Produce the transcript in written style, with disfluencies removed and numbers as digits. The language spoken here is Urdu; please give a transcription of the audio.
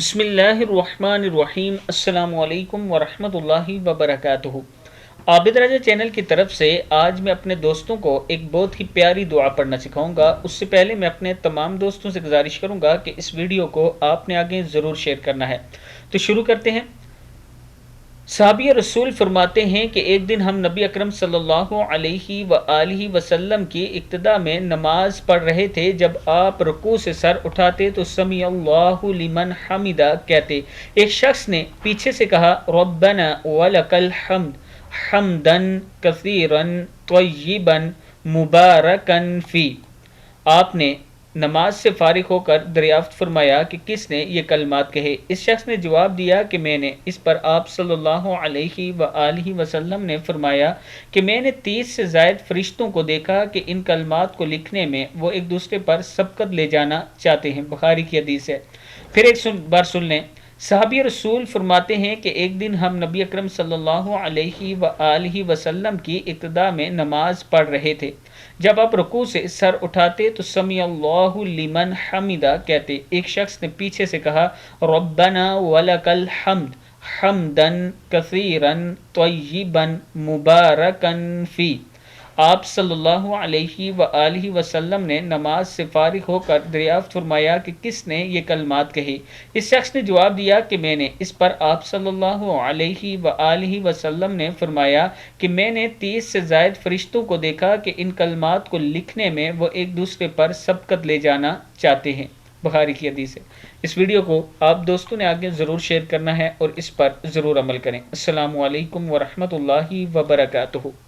بسم اللہ الرحمن الرحیم۔ السلام علیکم ورحمۃ اللہ وبرکاتہ۔ عابد راجہ چینل کی طرف سے آج میں اپنے دوستوں کو ایک بہت ہی پیاری دعا پڑھنا سکھاؤں گا۔ اس سے پہلے میں اپنے تمام دوستوں سے گزارش کروں گا کہ اس ویڈیو کو آپ نے آگے ضرور شیئر کرنا ہے۔ تو شروع کرتے ہیں۔ صحابی رسول فرماتے ہیں کہ ایک دن ہم نبی اکرم صلی اللہ علیہ وآلہ وسلم کی ابتدا میں نماز پڑھ رہے تھے۔ جب آپ رکوع سے سر اٹھاتے تو سمیع اللہ لمن حمدہ کہتے۔ ایک شخص نے پیچھے سے کہا ربنا ولک الحمد حمدا کثیرا طیبا مبارکا فی۔ آپ نے نماز سے فارغ ہو کر دریافت فرمایا کہ کس نے یہ کلمات کہے؟ اس شخص نے جواب دیا کہ میں نے۔ اس پر آپ صلی اللہ علیہ وآلہ وسلم نے فرمایا کہ میں نے 30 سے زائد فرشتوں کو دیکھا کہ ان کلمات کو لکھنے میں وہ ایک دوسرے پر سبقت لے جانا چاہتے ہیں۔ بخاری کی حدیث ہے۔ پھر ایک بار سن لیں۔ صحابی رسول فرماتے ہیں کہ ایک دن ہم نبی اکرم صلی اللہ علیہ وآلہ وسلم کی ابتدا میں نماز پڑھ رہے تھے۔ جب آپ رکوع سے سر اٹھاتے تو سمیع اللہ لمن حمدہ کہتے۔ ایک شخص نے پیچھے سے کہا ربنا ولک الحمد حمدا کثیرا طیبا مبارکا فی۔ آپ صلی اللہ علیہ وآلہ وسلم نے نماز سے فارغ ہو کر دریافت فرمایا کہ کس نے یہ کلمات کہے؟ اس شخص نے جواب دیا کہ میں نے۔ اس پر آپ صلی اللہ علیہ وآلہ وسلم نے فرمایا کہ میں نے 30 سے زائد فرشتوں کو دیکھا کہ ان کلمات کو لکھنے میں وہ ایک دوسرے پر سبقت لے جانا چاہتے ہیں۔ بخاری کی حدیث ہے۔ اس ویڈیو کو آپ دوستوں نے آگے ضرور شیئر کرنا ہے اور اس پر ضرور عمل کریں۔ السلام علیکم ورحمۃ اللہ وبرکاتہ۔